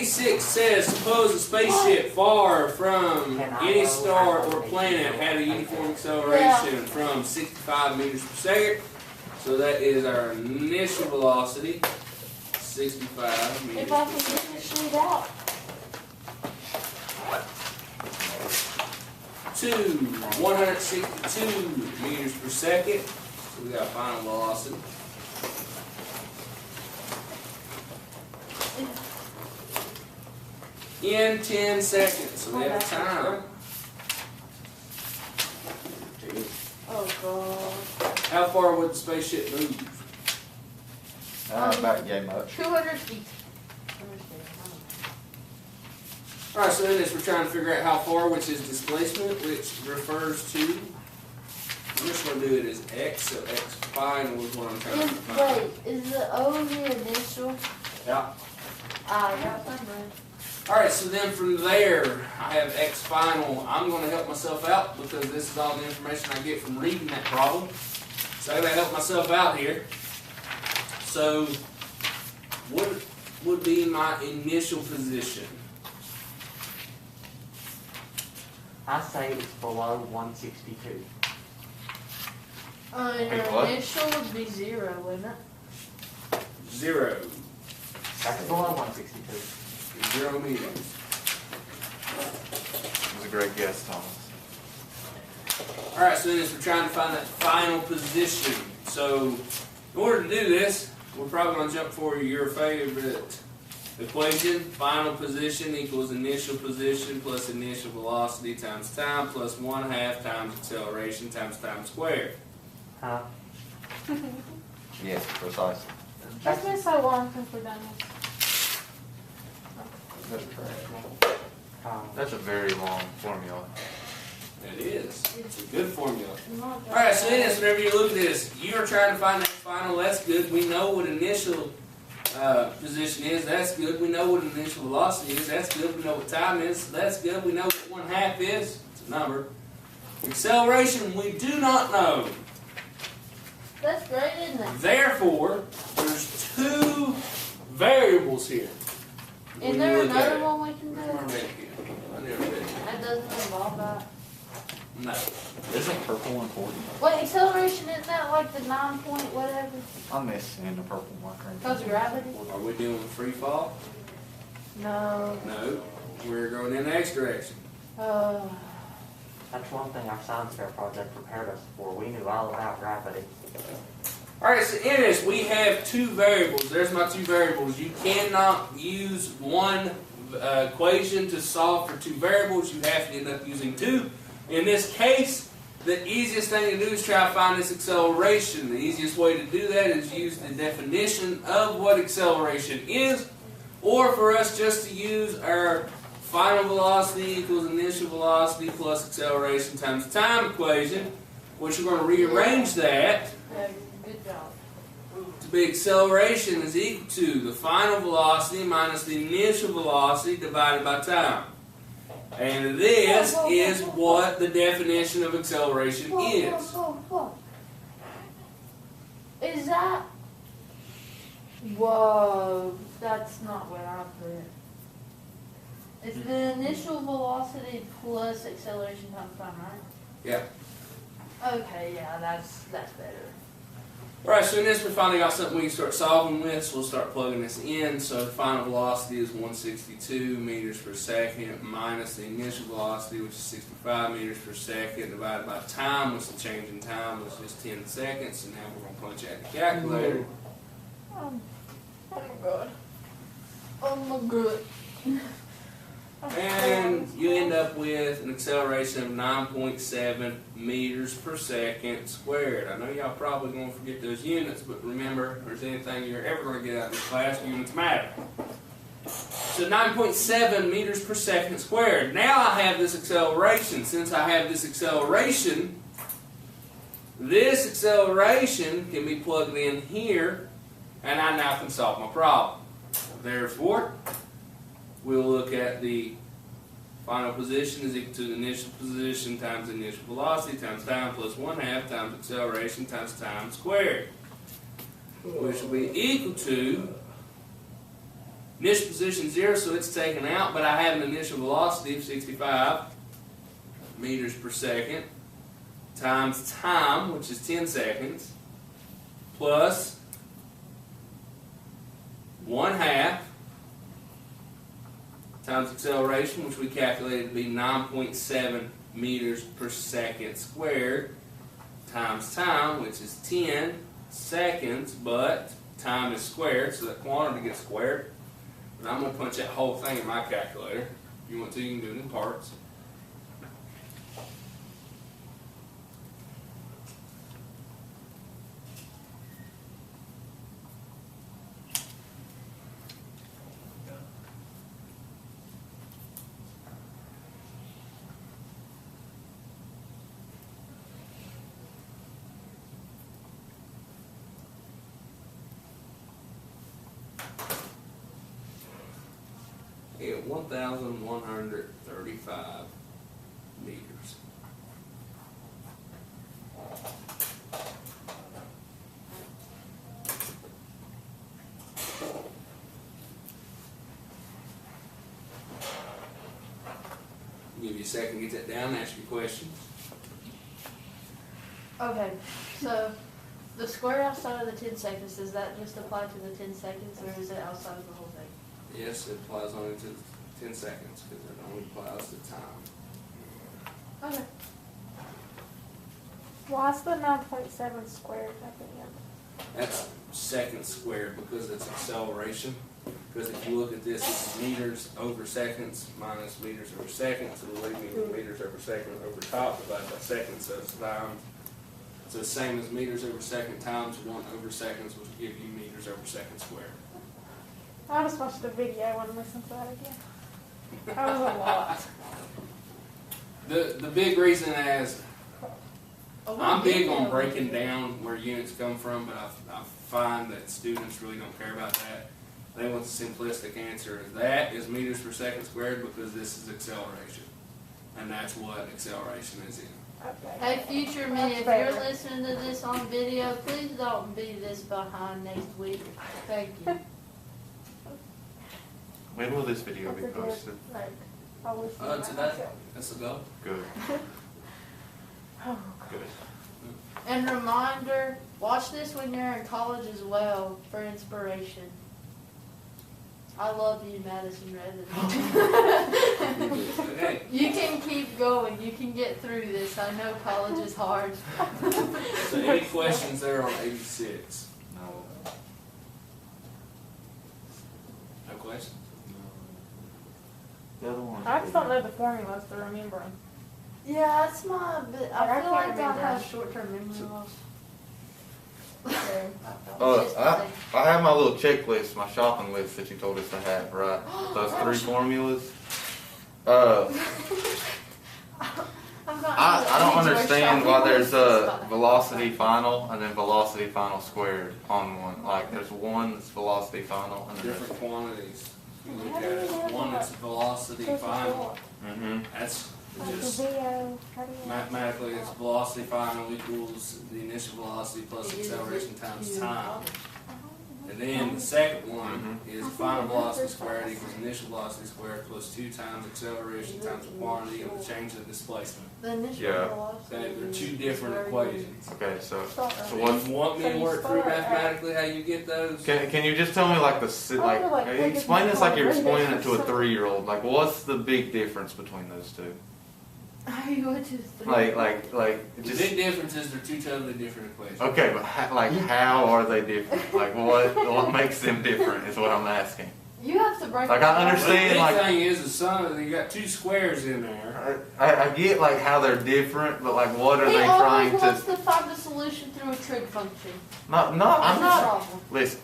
86 says, suppose a spaceship far from any star or planet had a uniform acceleration from 65 meters per second. So that is our initial velocity, 65 meters If I per can second. get this shit out. To 162 meters per second. So we got final velocity. In 10 seconds. So we have time. Oh god. How far would the spaceship move? About yay much. 200 feet. Alright, so in this we're trying to figure out how far, which is displacement, which refers to, I'm just going to do it as x, so x final is what I'm trying to find. Wait, is the O the initial? Yeah. Ah, I got that right. Alright, so then from there, I have x final. I'm going to help myself out because this is all the information I get from reading that problem. So I'm going to help myself out here. So, what would be my initial position? I say it's below 162. Your what? initial would be 0, wouldn't it? 0. That's below 162. 0 meters. That was a great guess, Thomas. Alright, so then we're trying to find that final position. So, in order to do this, we're probably going to jump for your favorite equation. Final position equals initial position plus initial velocity times time plus 1/2 times acceleration times time squared. Huh? Yes, precisely. Just me so long since we're done this. That's correct. That's a very long formula. It is. It's a good formula. Not that Alright, so in bad. this, whenever you look at this, you are trying to find that final. That's good. We know what initial position is. That's good. We know what initial velocity is. That's good. We know what time is. That's good. We know what 1/2 is. It's a number. Acceleration, we do not know. That's great, isn't it? Therefore, there's 2 variables here. when Is you there look at another it. one we can Where's my do? red here? I never read it. That doesn't involve that. No. Isn't purple important? Wait, acceleration isn't that like the 9 point whatever? I miss seeing the purple marker. Because of gravity? Are we doing free fall? No. No. We're going in the X direction. That's one thing our science fair project prepared us for. We knew all about gravity. Alright, so in this, we have 2 variables. There's my 2 variables. You cannot use one equation to solve for 2 variables. You have to end up using 2. In this case, the easiest thing to do is try to find this acceleration. The easiest way to do that is use the definition of what acceleration is, or for us just to use our final velocity equals initial velocity plus acceleration times time equation, which we're going to rearrange that Yeah, good job. to be acceleration is equal to the final velocity minus the initial velocity divided by time. And this is what the definition of acceleration is. Whoa. Is that... Whoa, that's not what I put. It's the initial velocity plus acceleration times time, right? Yeah. Okay, yeah, that's better. Alright, so in this we finally got something we can start solving with, so we'll start plugging this in. So the final velocity is 162 meters per second minus the initial velocity, which is 65 meters per second, divided by time, which the change in time was just 10 seconds. So now we're going to punch out the calculator. Oh my god. Oh my god. And you end up with an acceleration of 9.7 meters per second squared. I know y'all probably going to forget those units, but remember, if there's anything you're ever going to get out of this class, units matter. So 9.7 meters per second squared. Now I have this acceleration. Since I have this acceleration can be plugged in here, and I now can solve my problem. Therefore, we'll look at the final position is equal to the initial position times initial velocity times time plus 1/2 times acceleration times time squared, which will be equal to Initial position 0, so it's taken out, but I have an initial velocity of 65 meters per second times time, which is 10 seconds, plus 1/2 times acceleration, which we calculated to be 9.7 meters per second squared, times time, which is 10 seconds, but time is squared, so that quantity gets squared. And I'm going to punch that whole thing in my calculator. If you want to, you can do it in parts. At 1,135 meters. I'll give you a second to get that down and ask your question. Okay, so the square outside of the 10 seconds, does that just apply to the 10 seconds or is it outside of the whole thing? Yes, it applies only to 10 seconds because it only applies to time. Okay. Why's the 9.7 squared at the end? That's seconds squared because it's acceleration. Because if you look at this, it's meters over seconds minus meters over seconds. So we'll leave me with meters over second over top divided by seconds, so it's time. So the same as meters over second times 1 over seconds will give you meters over second squared. I just watched the video and listened to that again. That was a lot. The big reason is Oh, I'm we big did on know. breaking down where units come from, but I find that students really don't care about that. They want the simplistic answer. That is meters per second squared because this is acceleration. And that's what acceleration is in. Okay. Hey, future me, if you're listening to this on video, please don't be this behind next week. Thank you. When will this video be That's a good, posted? like, I wish you Today. myself. That's a go. Good, Oh, good. And reminder, watch this when you're in college as well for inspiration. I love you, Madison Redden. Hey, You can keep going. You can get through this. I know college is hard. so any questions there on 86? No. No questions? The other one. I just don't know the formulas to remember them. Yeah, that's my. But I I feel can't like I remember. have short-term memory loss. I have my little checklist, my shopping list that you told us to have, right? Those 3 formulas. I don't understand why there's a velocity final and then velocity final squared on one. Like there's one that's velocity final and then there's. Different quantities. You look at it, one that's velocity final. Mm-hmm. That's Like the just video, how do you? mathematically, it's velocity final equals the initial velocity plus acceleration times time. And then the second one is final velocity squared equals initial velocity squared plus 2 times acceleration times the quantity of the change in displacement. The initial Yeah. velocity. Okay, they're 2 different equations. Okay, so Start so right. what? You want me to work through mathematically how you get those? Can you just tell me like explain this like you're explaining it to a 3-year-old? Like what's the big difference between those two? Are you going to the Like The just. big difference is they're 2 totally different equations. Okay, but how are they different? Like what makes them different is what I'm asking. You have to break Like, it I down. understand. The big like- thing is you got 2 squares in there. I get like how they're different, but like what are He they always trying wants to? to find the solution through a trig function. No, I'm That's the not. problem. Listen,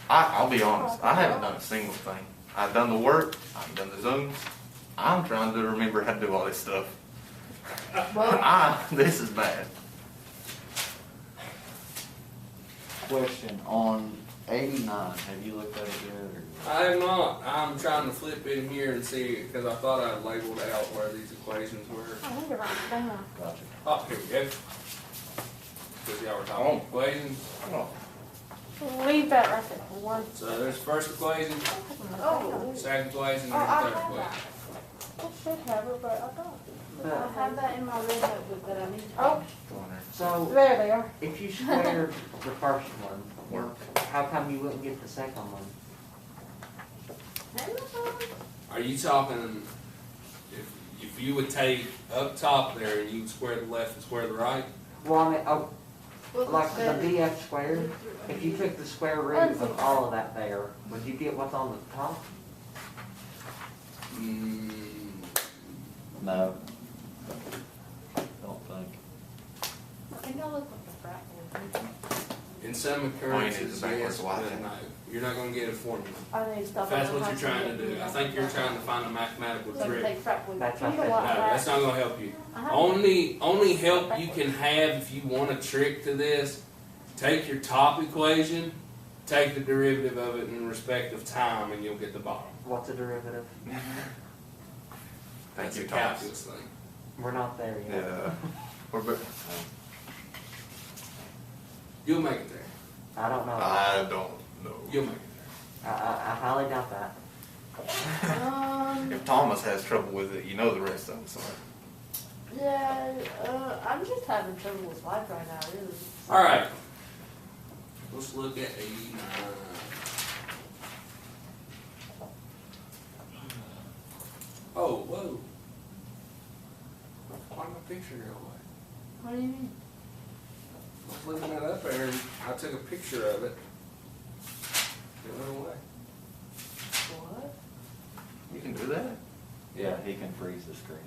I'll be honest. I haven't done a single thing. I've done the work. I've done the zooms. I'm trying to remember how to do all this stuff. Well, This is bad. Question on 89, have you looked at it yet? Or? I have not. I'm trying to flip in here and see because I thought I labeled out where these equations were. I think you're right down. Gotcha. Oh, here we go. Because y'all were talking equations. Oh. Leave that right there for one. So there's first equation, Oh. second equation, and Oh, I then third have equation. that. I should have it, but I don't. I have that in my red notebook that I need to. Oh, Go on there. So, there they are. if you squared the first one, how come you wouldn't get the second one? Are you talking, if you would take up top there and you'd square the left and square the right? Well, I mean, oh, Well, like the it's BF squared, if you took the square root of all of that there, would you get what's on the top? Mm, No. Don't think. I think I look like a frat boy. in some Point is occurrences, backwards yes, but logic. no. You're not gonna get a formula. I need to If stop. that's what you're trying to do, I think you're trying to find a mathematical Let me trick. take frat boy. That's You what know I what? No, said. that's not gonna help you. I have- Only help you can have if you want a trick to this, take your top equation, take the derivative of it in respect of time, and you'll get the bottom. What's a derivative? Thank That's you, a Thomas. calculus thing. We're not there yet. Yeah. We're You'll make it there. I don't know. I don't know. You'll make it I highly doubt that. If Thomas has trouble with it, you know the rest of them, so. Yeah, I'm just having trouble with life right now, really. there. All right. Let's look at 89. Oh, whoa. Why did my picture go away? What do you mean? I was looking that up there and I took a picture of it. It went away. What? You can do that? Yeah, he can freeze the screen.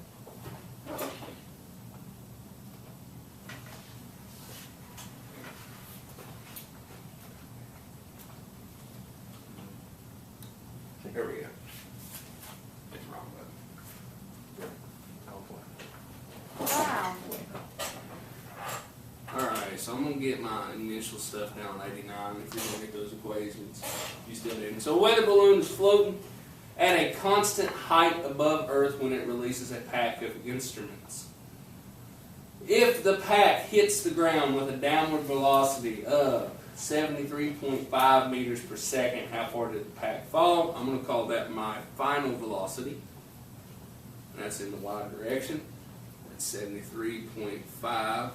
Here we go. It's wrong button. Wow. Alright, so I'm gonna get my initial stuff down on 89 if you're gonna get those equations. You still need them. So a weather balloon is floating at a constant height above Earth when it releases a pack of instruments. If the pack hits the ground with a downward velocity of 73.5 meters per second, how far did the pack fall? I'm going to call that my final velocity. And that's in the y direction. That's 73.5.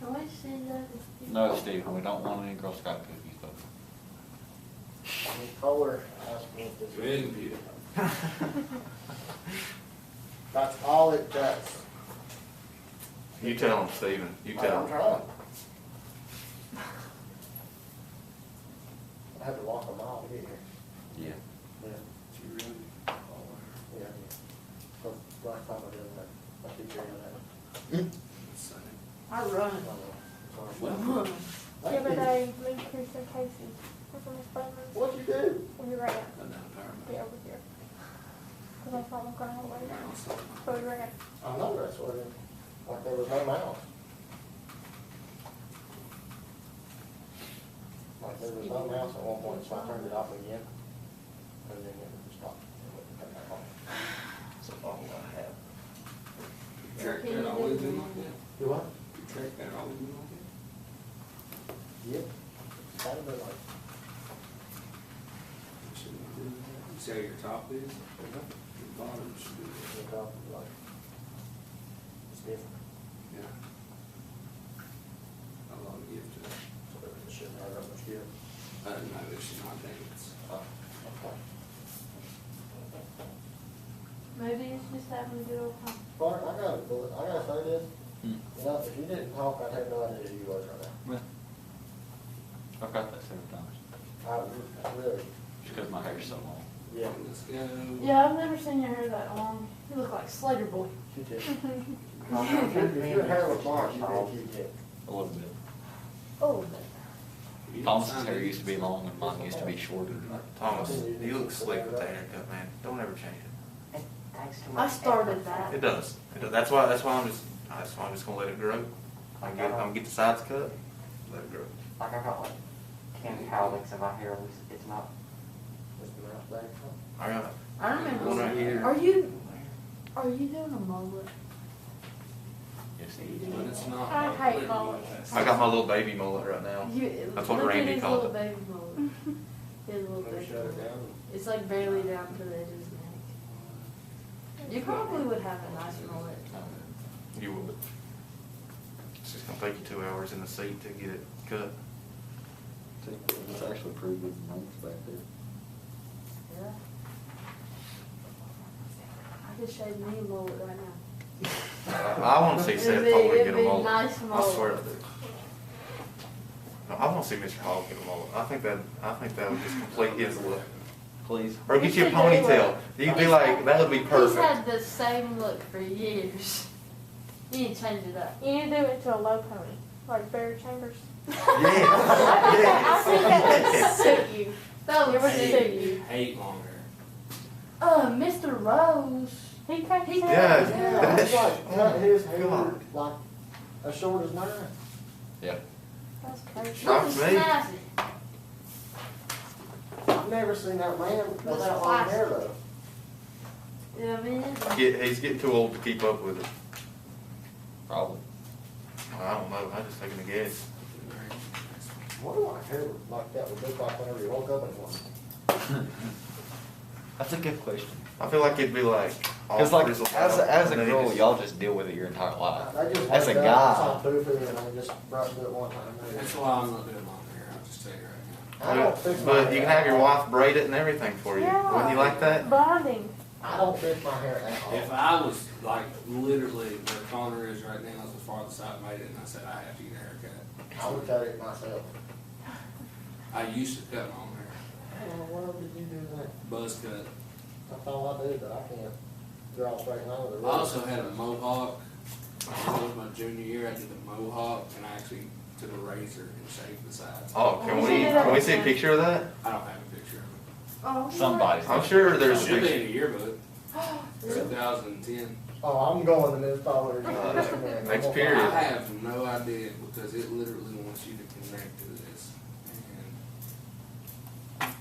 Can we see that? No, Stephen, we don't want any Girl Scout cookies, though. Polar aspect Go is, ahead and view it. that's all it does. You tell him, Stephen. You tell I'm him. trying. I had to walk a mile to get here. Yeah. Yeah, You really? yeah. Cause last time I did that, I keep hearing that. I run. Well, The other day, Lee, Chris, and Casey were from his family. What'd you do? We ran. I'm not power Be over here. Cause I thought we were going all the way down. mouse. So we ran. I know that's what it, like there was no mouse. Like there was no mouse at one point, so I turned it off again. And then it stopped. It wouldn't come back on. That's all I have. Track that always been like that? Do what? Your track that always been like that? Yep. Kind of been like, Shouldn't we do that? You see how your top is? Your bottom should be there. the top, like, it's different. Yeah. A lot of gift to that. So it shouldn't have that much give. No, it should not dance. Oh, okay. Maybe it's just having a good old time. Clark, I gotta say this. Hmm. You know, if you didn't talk, I'd have no idea who you was right now. I've got that several times. I really, Just because my hair's so long. yeah. Let's go. Yeah, I've never seen your hair that long. You look like Slater Boy. She did. If your hair was long, you think you did. A little bit. Oh, You Thomas's don't hair sound used to be long and mine used to be shorter. Thomas, you look slick with that haircut, man. Don't ever change it. It takes too I much started effort. that. It does. It does. That's why I'm just gonna let it grow. I'm gonna get the sides cut, let it grow. Like I got like 10 cowlicks in my hair, it's not, Mr. Mouse back. I got I remember. one right here. Are you doing a mullet? Yes, he is. but it's not. I hate mullets. I got my little baby mullet right now. That's what Look at Randy his called little it. baby mullet. His little Maybe baby shut it mullet. down. It's like barely down to the edge of his neck. You probably would have a nice mullet. You would. It's just gonna take you 2 hours in the seat to get it cut. It's actually pretty good length back there. Yeah. I could shave me a mullet right now. I wanna see Seth It'd Foley be get a mullet. nice I mullet. swear I do. No, I wanna see Mr. Hall get a mullet. I think that would just complete his look. Please. Or get you a You should do it. ponytail. You'd be like, that would be He's perfect. had the same look for years. You need to change it up. You need to do it to a low pony, like Barry Chambers. Yeah. I think that would suit you. That It would would suit suit you. Hate long hair. Mr. Rose. He cuts He his Yeah. hair. Yeah, it's like, cut his hair God. like as short as mine. That's crazy. Not Look me. at Snazzy. I've never seen that man without long hair though. Yeah, I mean, it's- He's getting too old to keep up with it. Probably. I don't know. I'm just taking a guess. What do my hair like that would look like whenever you woke up in the morning? That's a good question. I feel like it'd be like all Cause like, frizzled as out, a and then girl, just- y'all just deal with it your entire life. They just As a wake up, guy. it's all poofy, and I just brush it one time. That's why I'm not doing long hair, I'll just tell you right now. I don't fix my But hair you can at have your all. wife braid it and everything for you. Yeah. Wouldn't you like that? Bonding. I don't fix my hair at all. If I was like literally where Connor is right now is the farthest I've made it, and I said I have to get a haircut. I would cut it myself. I used to cut my own hair, Why did you do that? buzz cut. That's all I do, but I can't draw a straight line with a I also had a mohawk. It was my junior year. I did the mohawk, and I actually took a razor and shaved the sides. Oh, You should do that can we see a again. picture of that? I don't have a picture of oh, Somebody's. I'm sure it. there's a Should be picture. in the yearbook. 2010. Oh, I'm going to Miss Dollar. Next period. I have no idea because it literally wants you to connect to this, and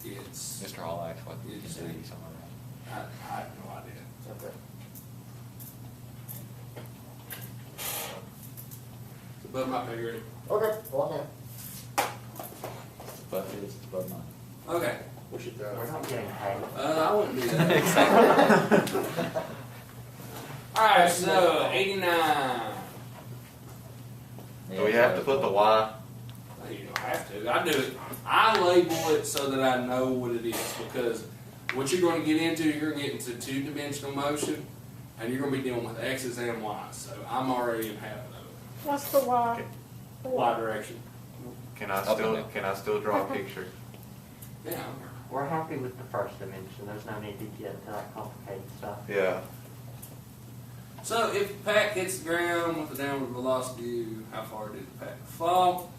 it's. Mr. Hall acts like you can It's- do something. I have no idea. Okay. It's above my pay grade. Okay, well, now, But it's above mine. Okay. we should We're go. not getting paid. I wouldn't do that. All right, so 89. Do we have to put the Y? You don't have to. I do it. I label it so that I know what it is because what you're going to get into, you're going to get into two-dimensional motion, and you're going to be dealing with X's and Y's. So I'm already in habit of it. What's the Y? Okay. Y direction. Can I Up and still, down. can I still draw a picture? Yeah. We're happy with the first dimension, there's no need to get into that complicated stuff. Yeah. So if the pack hits the ground with a downward velocity, how far did the pack fall?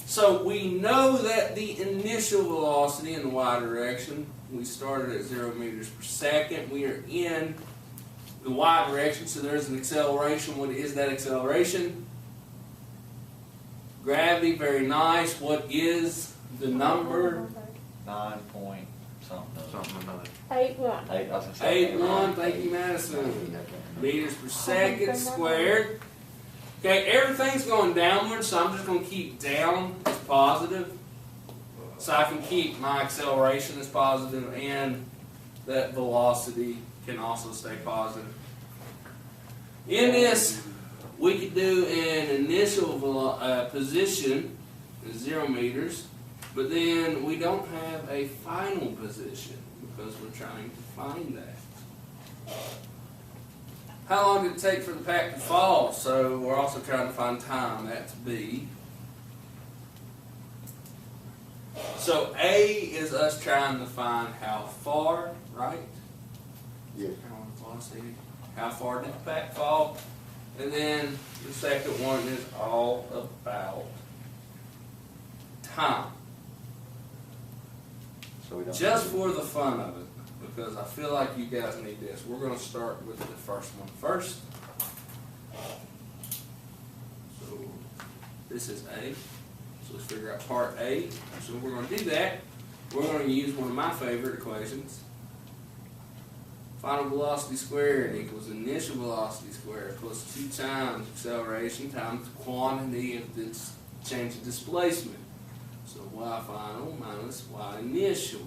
So we know that the initial velocity in the y direction, we started at 0 meters per second. We are in the y direction, so there's an acceleration. What is that acceleration? Gravity, very nice. What is the number? 9 point something. Something another. 8-1. I was gonna say 8-1, thank you, Madison. Meters per second squared. Okay, everything's going downward, so I'm just going to keep down as positive. So I can keep my acceleration as positive and that velocity can also stay positive. In this, we could do an initial position, 0 meters, but then we don't have a final position because we're trying to find that. How long did it take for the pack to fall? So we're also trying to find time. That's B. So A is us trying to find how far, right? Yeah. Velocity. How far did the pack fall? And then the second one is all about time. So we don't. Just for the fun of it, because I feel like you guys need this. We're going to start with the first one first. So this is A. So let's figure out part A. So we're going to do that. We're going to use one of my favorite equations. final velocity squared equals initial velocity squared plus 2 times acceleration times quantity of this change of displacement. So y final minus y initial.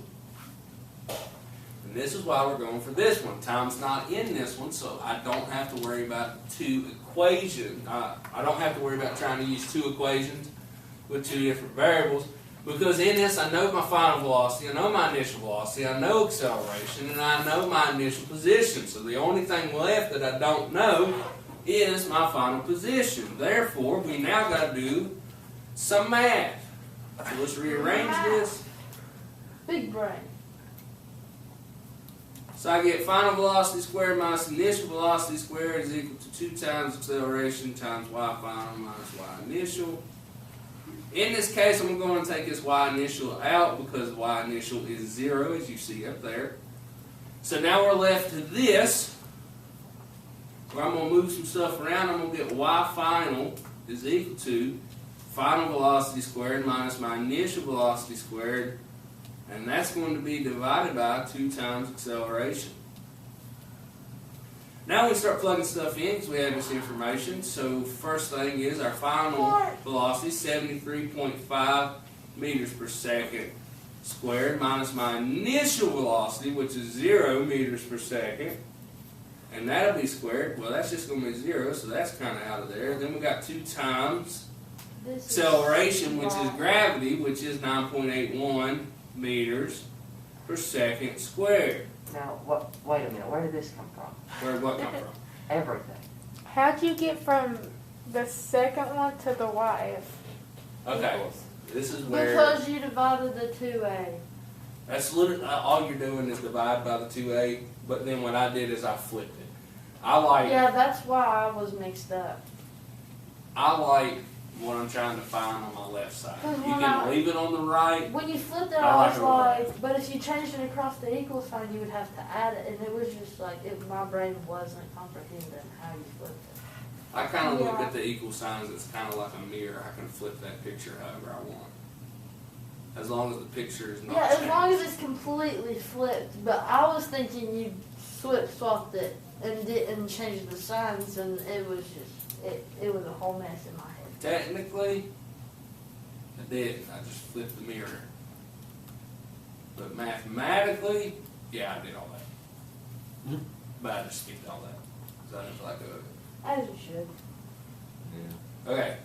And this is why we're going for this one. Time's not in this one, so I don't have to worry about two equations. I don't have to worry about trying to use two equations with two different variables, because in this I know my final velocity, I know my initial velocity, I know acceleration, and I know my initial position. So the only thing left that I don't know is my final position. Therefore, we now got to do some math. So let's rearrange this. Big brain. So I get final velocity squared minus initial velocity squared is equal to 2 times acceleration times y final minus y initial. In this case, I'm going to take this y initial out because y initial is 0, as you see up there. So now we're left to this, where I'm going to move some stuff around. I'm going to get y final is equal to final velocity squared minus my initial velocity squared, and that's going to be divided by 2 times acceleration. Now we start plugging stuff in because we have this information. So first thing is our final velocity, 73.5 meters per second squared, minus my initial velocity, which is 0 meters per second. And that'll be squared. Well, that's just going to be 0, so that's kind of out of there. Then we got 2 times acceleration, which is gravity, which is 9.81 meters per second squared. Now, wait a minute, where did this come from? Where what come from? Everything. How'd you get from the second one to the YF? Okay, this is where Because you divided the 2A. that's literally all you're doing is divide by the 2a. But then what I did is I flipped it. I like That's why I was mixed up. what I'm trying to find on my left side. Because You when can leave it on the right. When you flipped it, I I like was it on the like, but if you changed it across the equal sign, you would have to add it. And it was just like, my brain wasn't comprehending how you flipped it. I kind of look Yeah. at the equal signs. It's kind of like a mirror. I can flip that picture however I want, as long as the picture is not Yeah, as changed. long as it's completely flipped. But I was thinking you swapped it and didn't change the signs, and it was just, it was a whole mess in my head. Technically, I didn't. I just flipped the mirror. But mathematically, yeah, I did all that. But I just skipped all that because I didn't feel like doing it. As you should. Okay,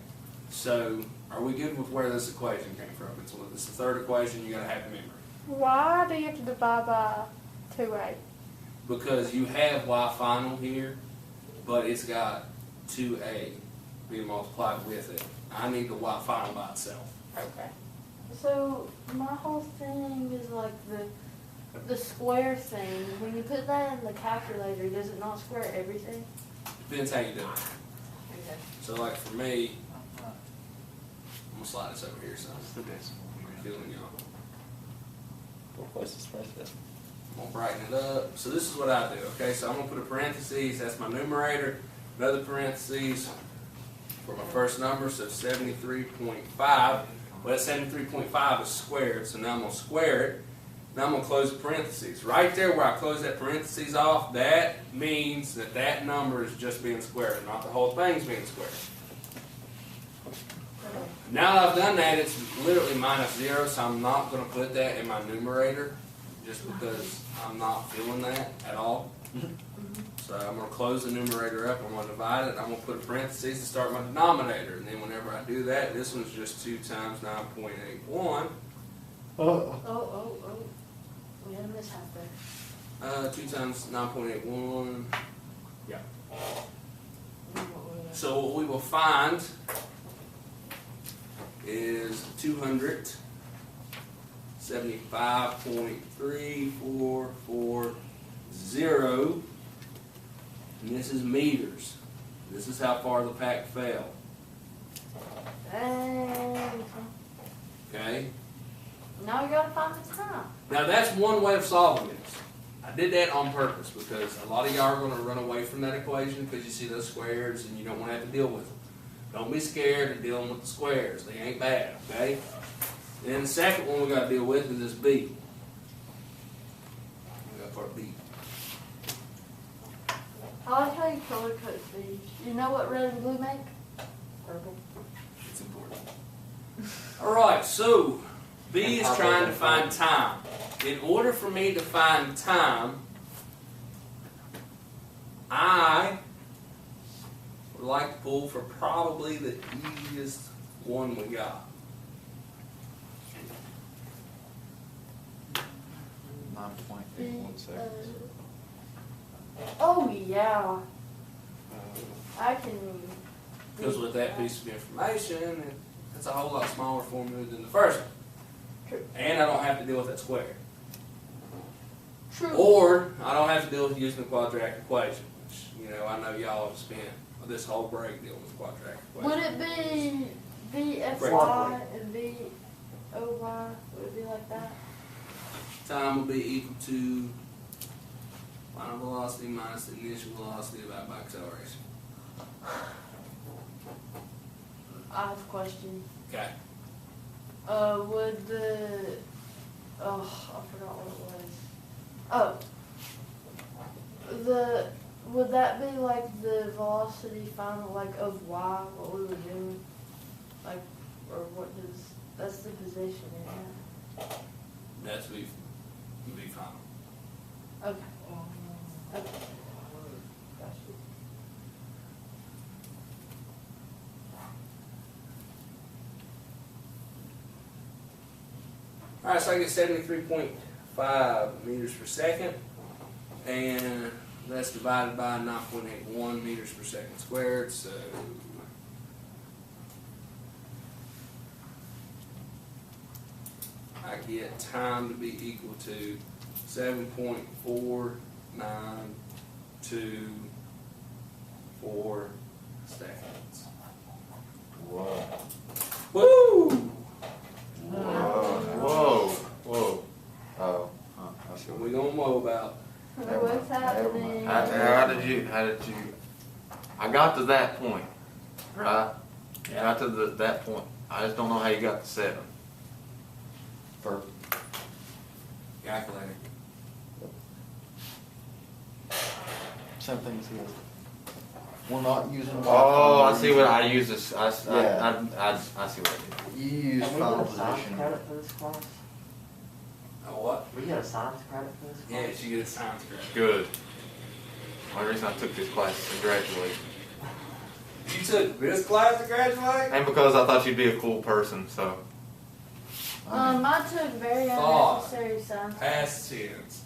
so are we good with where this equation came from? It's the third equation. You got to have memory Why do you have to divide by 2A? because you have y final here, but it's got 2a being multiplied with it. I need the y final by itself. Okay. So my whole thing is like the square thing. When you put that in the calculator, does it not square everything? Depends how you do it. Okay. So like for me, I'm gonna slide this over here, son. That's the decimal. I'm feeling y'all. What place is this? I'm gonna brighten it up. So this is what I do, okay? So I'm gonna put a parentheses, that's my numerator, another parentheses for my first number, so 73.5. Well, that 73.5 is squared, so now I'm gonna square it. Now I'm gonna close the parentheses. Right there where I close that parentheses off, that means that that number is just being squared, not the whole thing's being squared. Now that I've done that, it's literally minus 0, so I'm not going to put that in my numerator just because I'm not feeling that at all. So I'm going to close the numerator up, I'm going to divide it, I'm going to put a parentheses to start my denominator, and then whenever I do that, this one's just 2 times 9.81. Oh. We had a mishap there. 2 times 9.81. Yeah. So what we will find is 275.3440, and this is meters. This is how far the pack fell. And Okay. now we gotta find the time. Now that's one way of solving this. I did that on purpose because a lot of y'all are going to run away from that equation because you see those squares and you don't want to have to deal with them. Don't be scared of dealing with the squares. They ain't bad, okay? And then the second one we got to deal with is this B. We got part B. I like how you color code these. You know what red and blue make? Purple. It's important. All right, so B is trying to find time. In order for me to find time, I would like to pull for probably the easiest one we got. 9.81 seconds. Oh yeah, I can. Because with that piece of information, it's a whole lot smaller formula than the first one. True. And I don't have to deal with that square. True. Or I don't have to deal with using the quadratic equation, which, you know, I know y'all have spent this whole break dealing with the quadratic equation. Would it be VFY and VOY? Would it be like that? Time will be equal to final velocity minus the initial velocity divided by acceleration. I have a question. Okay. Would the I forgot what it was. Oh, would that be like the velocity final like of y, what we were doing, like, or what does that's the position in it? That's V final. Okay. Okay. Gotcha. All right, so I get 73.5 meters per second, and that's divided by 9.81 meters per second squared, so I get time to be equal to 7.4924 seconds. Whoa. Woo! Whoa, whoa. Oh, I see What what we gonna mow about? Never What's mind, never happening? mind. How did you, I got to that point, right? Got to that point. I just don't know how you got to 7. First, Calculator. same thing as here. We're not using. Oh, I see what I use this, I see what You use Can we final get a science position. credit for this class? Oh, what? We get a science credit for this class? Yeah, she gets science credit. Good. Only reason I took this class is to graduate. You took this class to graduate? And because I thought you'd be a cool person, so. I took very Thought. unnecessary science. Past tense.